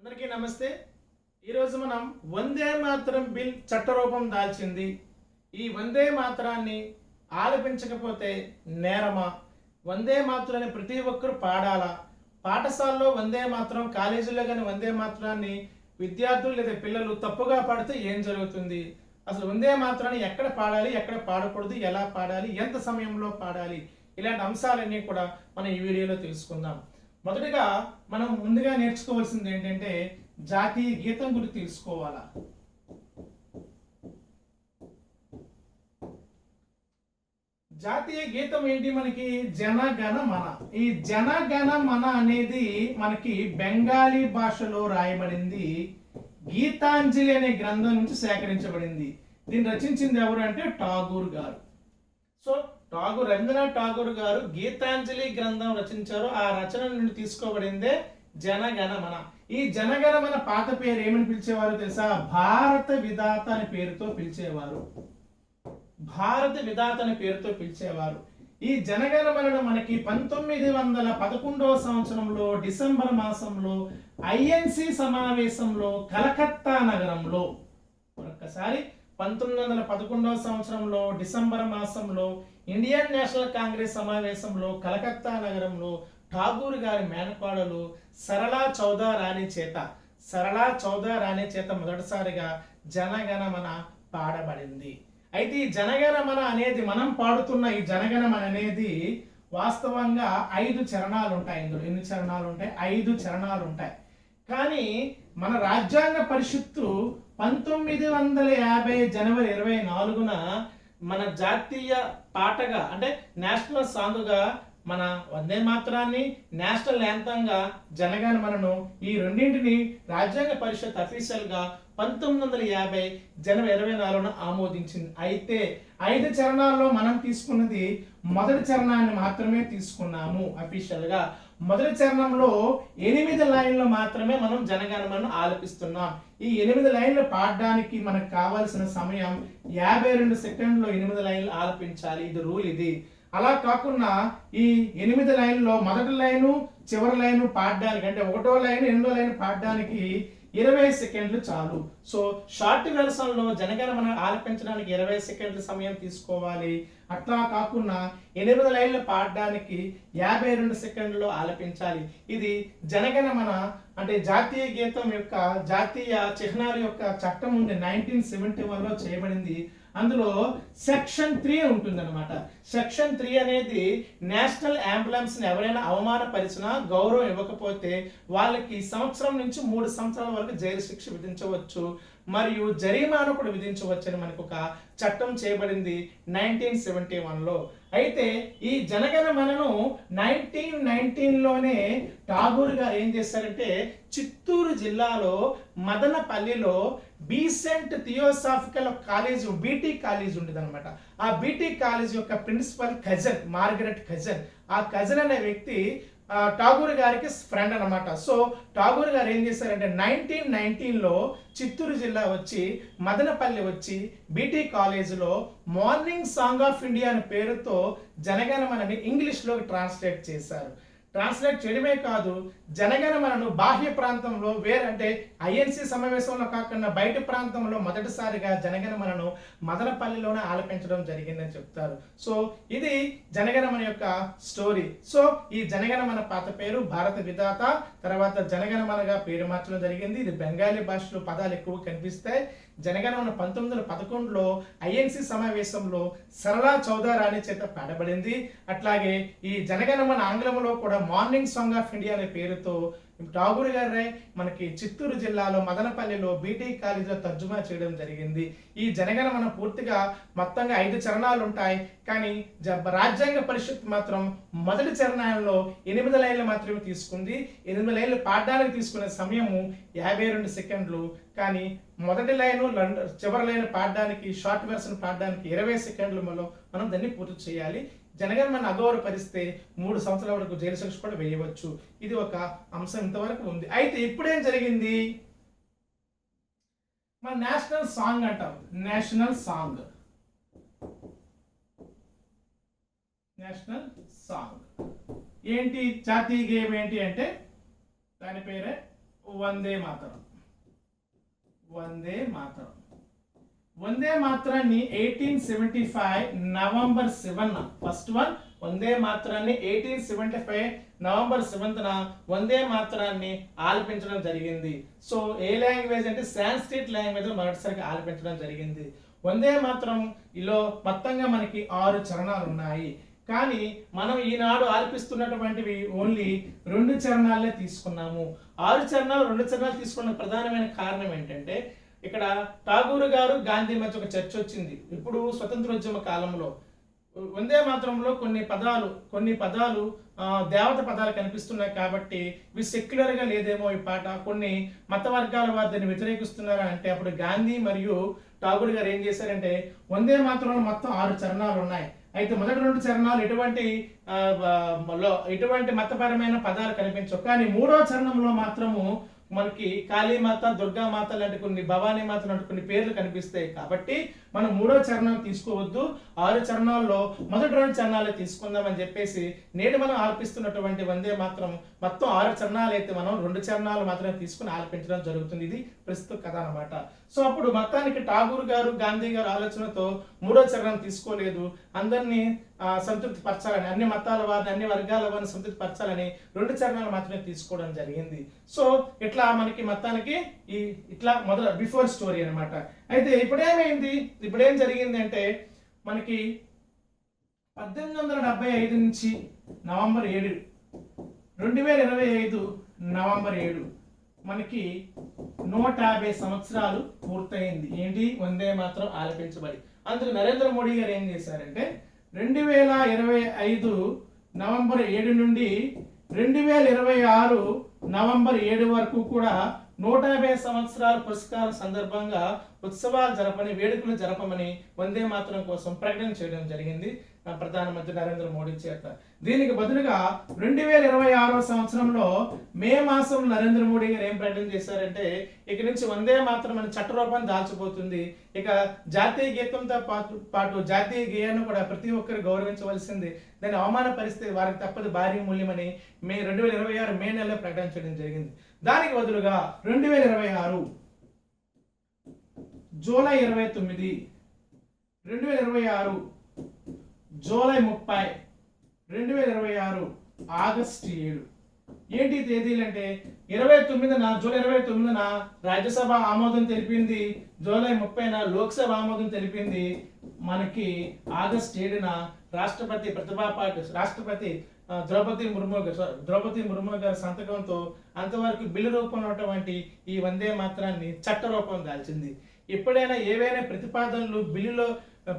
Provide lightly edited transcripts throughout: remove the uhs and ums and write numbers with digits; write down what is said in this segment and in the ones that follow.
అందరికీ నమస్తే. ఈరోజు మనం వందే మాతరం బిల్ చట్టరూపం దాల్చింది. ఈ వందే మాతరాన్ని ఆలపించకపోతే నేరమా? వందే మాతరాన్ని ప్రతి ఒక్కరు పాడాలా? పాఠశాలలో వందే మాతరం, కాలేజీలో కానీ వందే మాతరాన్ని విద్యార్థులు లేదా పిల్లలు తప్పుగా పాడితే ఏం జరుగుతుంది? అసలు వందే మాతరాన్ని ఎక్కడ పాడాలి, ఎక్కడ పాడకూడదు, ఎలా పాడాలి, ఎంత సమయంలో పాడాలి, ఇలాంటి అంశాలన్నీ కూడా మనం ఈ వీడియోలో తెలుసుకుందాం. మొదటిగా మనం ముందుగా నేర్చుకోవాల్సింది ఏంటంటే జాతీయ గీతం గురించి తెలుసుకోవాలా. జాతీయ గీతం ఏంటి? మనకి జనగణ మన. ఈ జనగణ మన అనేది మనకి బెంగాలీ భాషలో రాయబడింది. గీతాంజలి అనే గ్రంథం నుంచి సేకరించబడింది. దీన్ని రచించింది ఎవరు అంటే ఠాగూర్ గారు. సో రవీంద్రనాథ్ ఠాగూర్ గారు గీతాంజలి గ్రంథం రచించారు. ఆ రచన నుండి తీసుకోబడిందే జనగణమన. ఈ జనగణమన పాత పేరు ఏమని పిలిచేవారు తెలుసా? భారత విధాత అనే పేరుతో పిలిచేవారు. భారత విధాత అనే పేరుతో పిలిచేవారు. ఈ జనగణమనను మనకి 1911వ సంవత్సరంలో డిసెంబర్ మాసంలో ఐఎన్సి సమావేశంలో కలకత్తా నగరంలో, మరొకసారి 1911వ సంవత్సరంలో డిసెంబర్ మాసంలో ఇండియన్ నేషనల్ కాంగ్రెస్ సమావేశంలో కలకత్తా నగరంలో ఠాగూర్ గారి మేనకోడలు సరళా చౌదా రాణి చేత మొదటిసారిగా జనగణమన పాడబడింది. అయితే ఈ జనగణమన అనేది మనం పాడుతున్న ఈ జనగణమన అనేది వాస్తవంగా 5 చరణాలు ఉంటాయి. ఇందులో ఎన్ని చరణాలు ఉంటాయి? 5 చరణాలు ఉంటాయి. కానీ మన రాజ్యాంగ పరిషత్తు 1950 జనవరి 24న మన జాతీయ పాటగా అంటే నేషనల్ సాంగ్గా మన వందే మాతరాన్ని, నేషనల్ యాంథంగా జనగణమనను ఈ రెండింటిని రాజ్యాంగ పరిషత్ అఫీషియల్గా 1950 జనవరి 24న ఆమోదించింది. అయితే 5 చరణాల్లో మనం తీసుకున్నది మొదటి చరణాన్ని మాత్రమే తీసుకున్నాము అఫీషియల్గా. మొదటి చరణంలో 8 లైన్లు మాత్రమే మనం జనగణమనను ఆలపిస్తున్నాం. ఈ 8 లైన్లు పాడడానికి మనకు కావాల్సిన సమయం 52 సెకండ్లో 8 లైన్లు ఆలపించాలి. ఇది రూల్. ఇది అలా కాకుండా ఈ 8 లైన్లో మొదటి లైను చివరి లైను పాడడానికి అంటే 1వ లైన్ 8వ లైన్ పాడడానికి 20 సెకండ్లు చాలు. సో షార్ట్ వెర్షన్లో జనగణమన ఆలపించడానికి 20 సెకండ్ల సమయం తీసుకోవాలి. అట్లా కాకుండా 8 లైన్లు పాడడానికి 52 సెకండ్లో ఆలపించాలి. ఇది జనగణమన అంటే జాతీయ గీతం యొక్క జాతీయ చిహ్నాల యొక్క చట్టం ఉంది 1971లో చేయబడింది. అందులో సెక్షన్ 3 ఉంటుందన్నమాట. సెక్షన్ 3 అనేది నేషనల్ అంబులెన్స్ ని ఎవరైనా అవమానపరిచినా, గౌరవం ఇవ్వకపోతే వాళ్ళకి సంవత్సరం నుంచి 3 సంవత్సరాల వరకు జైలు శిక్ష విధించవచ్చు మరియు జరిమానా కూడా విధించవచ్చు అని మనకు ఒక చట్టం చేయబడింది 1971లో. అయితే ఈ జనగణమనను 1919లోనే ఠాగూర్ గారు ఏం చేశారంటే చిత్తూరు జిల్లాలో మదనపల్లిలో Besant theosophical college BT college ఉండేది అనమాట. ఆ బీటీ కాలేజ్ యొక్క ప్రిన్సిపల్ కజన్ మార్గరెట్ కజన్, ఆ కజన్ అనే వ్యక్తి ఠాగూర్ గారికి ఫ్రెండ్ అనమాట. సో ఠాగూర్ గారు ఏం చేశారంటే 1919లో చిత్తూరు జిల్లా వచ్చి మదనపల్లి వచ్చి బీటీ కాలేజీలో మార్నింగ్ సాంగ్ ఆఫ్ ఇండియా అనే పేరుతో జనగణమనని ఇంగ్లీష్లోకి ట్రాన్స్లేట్ చేశారు. ట్రాన్స్లేట్ చేయడమే కాదు, జనగణమనను బాహ్య ప్రాంతంలో అంటే ఐఎన్సి సమావేశంలో కాకుండా బయట ప్రాంతంలో మొదటిసారిగా జనగణమనను మదనపల్లిలోనే ఆలపించడం జరిగిందని చెప్తారు. సో ఇది జనగణమన యొక్క స్టోరీ. సో ఈ జనగణమన పాత పేరు భారత విధాత, తర్వాత జనగణమనగా పేరు మార్చడం జరిగింది. ఇది బెంగాలీ భాషలో పదాలు ఎక్కువ కనిపిస్తాయి. జనగణమన 1911లో ఐఎన్సి సమావేశంలో సరళా చౌదా రాణి చేత పాడబడింది. అట్లాగే ఈ జనగణమన ఆంగ్లంలో కూడా మార్నింగ్ సాంగ్ ఆఫ్ ఇండియా అనే పేరుతో ఠాగూర్ గారే మనకి చిత్తూరు జిల్లాలో మదనపల్లిలో బీటీ కాలేజీలో తర్జుమా చేయడం జరిగింది. ఈ జనగణమన పూర్తిగా మొత్తంగా 5 చరణాలు ఉంటాయి. కానీ రాజ్యాంగ పరిషత్ మాత్రం మొదటి చరణంలో 8 లైన్లు మాత్రమే తీసుకుంది. 8 లైన్లు పాడడానికి తీసుకునే సమయము 52 సెకండ్లు. కానీ మొదటి లైను చివరి లైన్ పాడడానికి షార్ట్ వెర్షన్ పాడడానికి 20 సెకండ్లలో మనం దాన్ని పూర్తి చేయాలి. జనగణమన అగౌరవపరిస్తే 3 సంవత్సరాల వరకు జైలు శిక్ష కూడా వేయవచ్చు. ఇది ఒక అంశం ఇంతవరకు ఉంది. అయితే ఇప్పుడేం జరిగింది? మన నేషనల్ సాంగ్ అంటాం. నేషనల్ సాంగ్ ఏంటి? జాతీయ గేయం ఏంటి అంటే దాని పేరే వందే మాతరం. వందే మాతరం. వందే మాత్రాన్ని 1875 నవంబర్ 7న ఫస్ట్ వన్ వందే మాత్రాన్ని 1875 నవంబర్ 7న వందే మాత్రాన్ని ఆలపించడం జరిగింది. సో ఏ లాంగ్వేజ్ అంటే సాంస్క్రిట్ లాంగ్వేజ్ లో మొదటిసారిగా ఆలపించడం జరిగింది. వందే మాత్రం లో మొత్తంగా మనకి 6 చరణాలు ఉన్నాయి. కానీ మనం ఈనాడు ఆలపిస్తున్నటువంటివి ఓన్లీ 2 చరణాలే తీసుకున్నాము. 6 చరణాలు 2 చరణాలు తీసుకున్న ప్రధానమైన కారణం ఏంటంటే ఇక్కడ ఠాగూర్ గారు గాంధీ మధ్య ఒక చర్చ వచ్చింది. ఇప్పుడు స్వతంత్రోద్యమ కాలంలో వందే మాత్రంలో కొన్ని పదాలు దేవత పదాలు కనిపిస్తున్నాయి కాబట్టి ఇవి సెక్యులర్ గా లేదేమో ఈ పాట, కొన్ని మత వర్గాల వారు దాన్ని వ్యతిరేకిస్తున్నారా అంటే అప్పుడు గాంధీ మరియు ఠాగూర్ గారు ఏం చేశారంటే వందే మాత్రంలో మొత్తం 6 చరణాలు ఉన్నాయి. అయితే మొదటి 2 చరణాలు ఎటువంటి మతపరమైన పదాలు కనిపించవు. కానీ 3వ చరణంలో మాత్రము మనకి కాళీమాత, దుర్గామాత లాంటి కొన్ని, భవానీ మాత లాంటి కొన్ని పేర్లు కనిపిస్తాయి. కాబట్టి మనం 3వ చరణం తీసుకోవద్దు, 6 చరణాల్లో మొదటి 2 చరణాలే తీసుకుందామని చెప్పేసి నేడు మనం ఆలపిస్తున్నటువంటి వందే మాత్రం మొత్తం 6 చరణాలు అయితే మనం 2 చరణాలు మాత్రమే తీసుకుని ఆలపించడం జరుగుతుంది. ఇది ప్రస్తుత కథ అన్నమాట. సో అప్పుడు మొత్తానికి ఠాగూర్ గారు గాంధీ గారు ఆలోచనతో 3వ చరణం తీసుకోలేదు. అందరినీ సంతృప్తి పరచాలని, అన్ని మతాల వారిని అన్ని వర్గాల వారిని సంతృప్తి పరచాలని 2 చరణాలు మాత్రమే తీసుకోవడం జరిగింది. సో ఇట్లా మనకి మొత్తానికి ఇట్లా మొదల బిఫోర్ స్టోరీ అనమాట. అయితే ఇప్పుడేం జరిగింది అంటే మనకి 1875 నుంచి నవంబర్ 7 2025 నవంబర్ 7 మనకి 150 సంవత్సరాలు పూర్తయింది. ఏంటి? వందే మాత్రం ఆలపించబడి. అందుకు నరేంద్ర మోడీ గారు ఏం చేశారంటే 2025 నవంబర్ 7 నుండి 2026 నవంబర్ 7 వరకు కూడా 150 సంవత్సరాల పురస్కారం సందర్భంగా ఉత్సవాలు జరపని, వేడుకలు జరపమని వందే మాత్రం కోసం ప్రకటన చేయడం జరిగింది ప్రధానమంత్రి నరేంద్ర మోడీ చేత. దీనికి బదులుగా 2026 సంవత్సరంలో మే మాసం నరేంద్ర మోడీ గారు ఏం ప్రకటన చేశారంటే ఇక నుంచి వందే మాత్రం అని చట్టరూపాన్ని దాల్చిపోతుంది. ఇక జాతీయ గీతంతో పాటు జాతీయ గేయాన్ని కూడా ప్రతి ఒక్కరు గౌరవించవలసింది, దాన్ని అవమానపరిస్తే వారికి తప్పదు భారీ మూల్యమని 2026 మే నెలలో ప్రకటన చేయడం జరిగింది. దానికి బదులుగా 2026 జూలై 29, 2026 జూలై 30, 2026 ఆగస్టు 7. ఏంటి తేదీలు అంటే జూలై 29న రాజ్యసభ ఆమోదం తెలిపింది, జూలై 30న లోక్సభ ఆమోదం తెలిపింది, మనకి ఆగస్టు 7న రాష్ట్రపతి ద్రౌపది ముర్ము గారి సంతకంతో అంతవరకు బిల్లు రూపంలో ఉన్నటువంటి ఈ వందే మాత్రాన్ని చట్ట రూపం దాల్చింది. ఎప్పుడైనా ఏవైనా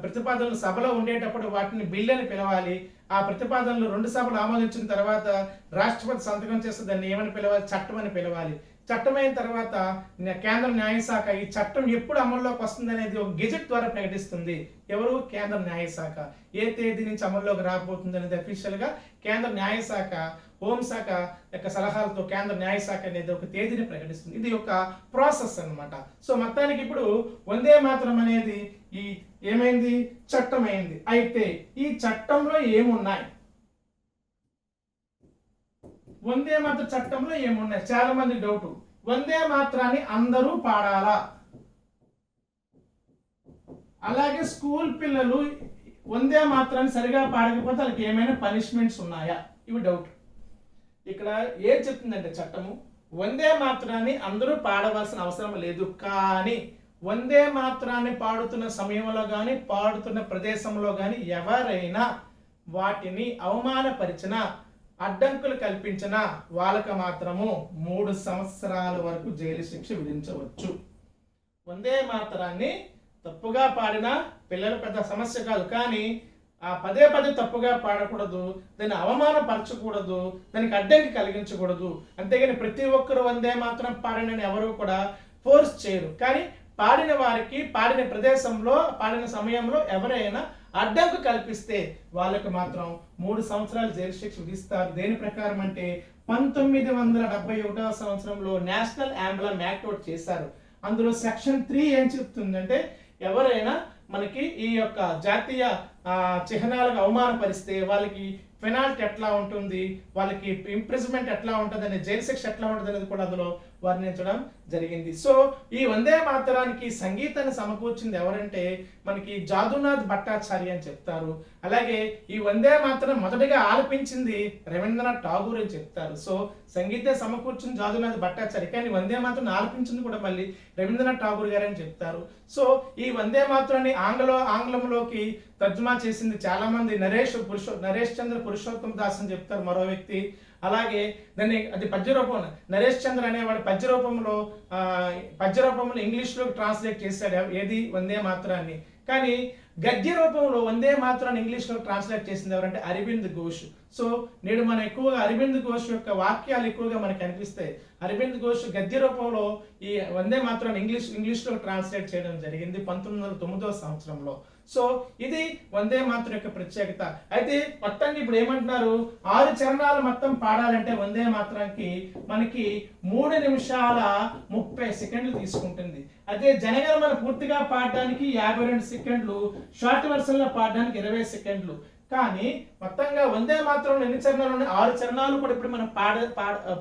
ప్రతిపాదనలు సభలో ఉండేటప్పుడు వాటిని బిల్ అని పిలవాలి. ఆ ప్రతిపాదనలు 2 సభలు ఆమోదించిన తర్వాత రాష్ట్రపతి సంతకం చేస్తే దాన్ని ఏమని పిలవాలి? చట్టం అని పిలవాలి. చట్టమైన తర్వాత కేంద్ర న్యాయశాఖ ఈ చట్టం ఎప్పుడు అమల్లోకి వస్తుంది అనేది ఒక గెజెట్ ద్వారా ప్రకటిస్తుంది. ఎవరు? కేంద్ర న్యాయశాఖ. ఏ తేదీ నుంచి అమల్లోకి రాబోతుంది అనేది అఫీషియల్ గా కేంద్ర న్యాయశాఖ, హోంశాఖ యొక్క సలహాలతో కేంద్ర న్యాయశాఖ అనేది ఒక తేదీని ప్రకటిస్తుంది. ఇది ఒక ప్రాసెస్ అన్నమాట. సో మొత్తానికి ఇప్పుడు వందే మాత్రం అనేది ఏమైంది? చట్టమైంది. అయితే ఈ చట్టంలో ఏమున్నాయి? వందే మాత్ర చట్టంలో ఏమున్నాయి? చాలా మంది డౌట్. వందే మాత్రాన్ని అందరూ పాడాలా? అలాగే స్కూల్ పిల్లలు వందే మాత్రాన్ని సరిగా పాడకపోతే వాళ్ళకి ఏమైనా పనిష్మెంట్స్ ఉన్నాయా? ఇవి డౌట్. ఇక్కడ ఏం చెప్తుందంటే చట్టము వందే మాత్రాన్ని అందరూ పాడవలసిన అవసరం లేదు, కానీ వందే మాత్రాన్ని పాడుతున్న సమయంలో కానీ పాడుతున్న ప్రదేశంలో కానీ ఎవరైనా వాటిని అవమానపరిచిన, అడ్డంకులు కల్పించిన వాళ్ళకి మాత్రము 3 సంవత్సరాల వరకు జైలు శిక్ష విధించవచ్చు. వందే మాత్రాన్ని తప్పుగా పాడిన పిల్లలు పెద్ద సమస్య కాదు, కానీ పదే తప్పుగా పాడకూడదు, దాన్ని అవమానపరచకూడదు, దానికి అడ్డంకి కలిగించకూడదు. అంతేగాని ప్రతి ఒక్కరు వందే మాత్రం పాడినని ఎవరు కూడా ఫోర్స్ చేయరు. కానీ పాడిన వారికి పాడిన ప్రదేశంలో పాడిన సమయంలో ఎవరైనా అడ్డంకు కల్పిస్తే వాళ్ళకి మాత్రం 3 సంవత్సరాలు జైలు శిక్ష విధిస్తారు. దేని ప్రకారం అంటే 1971 సంవత్సరంలో నేషనల్ అంబులెన్స్ యాక్ట్ ఒకటి చేశారు. అందులో సెక్షన్ 3 ఏం చెప్తుందంటే ఎవరైనా మనకి ఈ యొక్క జాతీయ చిహ్నాలకు అవమానపరిస్తే వాళ్ళకి పెనాల్టీ ఎట్లా ఉంటుంది, వాళ్ళకి ఇంప్రిజ్మెంట్ ఎట్లా ఉంటుంది అనే జైలు శిక్ష ఎట్లా ఉంటుంది అనేది కూడా అందులో వర్ణించడం జరిగింది. సో ఈ వందే మాతరానికి సంగీతాన్ని సమకూర్చింది ఎవరంటే మనకి జాదునాథ్ భట్టాచార్య అని చెప్తారు. అలాగే ఈ వందే మాతరం మొదటిగా ఆలపించింది రవీంద్రనాథ్ ఠాగూర్ అని చెప్తారు. సో సంగీతం సమకూర్చింది జాదునాథ్ భట్టాచార్య, కానీ వందే మాతరం ఆలపించింది కూడా మళ్ళీ రవీంద్రనాథ్ ఠాగూర్ గారు అని చెప్తారు. సో ఈ వందే మాతరాన్ని ఆంగ్లంలోకి తర్జుమా చేసింది చాలా మంది నరేష్ చంద్ర పురుషోత్తమ్ దాస్ అని చెప్తారు మరో వ్యక్తి. అలాగే దాన్ని అది పద్యరూపం నరేష్ చంద్ర అనేవాడు పద్యరూపంలో ఇంగ్లీష్లోకి ట్రాన్స్లేట్ చేశాడు ఏది వందే మాతరాన్ని. కానీ గద్య రూపంలో వందే మాతరాన్ని ఇంగ్లీష్లో ట్రాన్స్లేట్ చేసింది ఎవరంటే అరవింద్ ఘోష్. సో నేడు మనం ఎక్కువగా అరవింద్ ఘోష్ యొక్క వాక్యాలు ఎక్కువగా మనకు కనిపిస్తాయి. అరవింద్ ఘోష్ గద్య రూపంలో ఈ వందే మాతరాన్ని ఇంగ్లీష్లో ట్రాన్స్లేట్ చేయడం జరిగింది 1909వ సంవత్సరంలో. సో ఇది వందే మాతరం యొక్క ప్రత్యేకత. అయితే మొత్తానికి ఇప్పుడు ఏమంటున్నారు, 6 చరణాలు మొత్తం పాడాలంటే వందే మాతరానికి మనకి 3 నిమిషాల 30 సెకండ్లు తీసుకుంటుంది. అయితే జనగణమన పూర్తిగా పాడడానికి 52 సెకండ్లు, షార్ట్ వెర్షన్ లో పాడడానికి 20 సెకండ్లు. కానీ మొత్తంగా వందే మాత్రం ఎన్ని చరణాలు ఉన్నాయి, 6 చరణాలు కూడా ఇప్పుడు మనం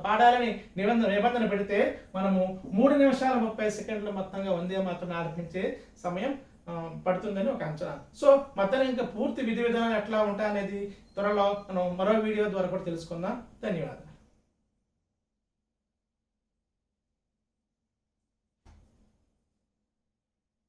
పాడాలని నిబంధన పెడితే మనము 3 నిమిషాల 30 సెకండ్లు మొత్తంగా వందే మాత్రం ఆలపించే సమయం పడుతుందని ఒక అంచనా. సో మొత్తం ఇంకా పూర్తి విధి విధానాలు ఎట్లా ఉంటాయనేది త్వరలో మనం మరో వీడియో ద్వారా కూడా తెలుసుకుందాం. ధన్యవాదాలు.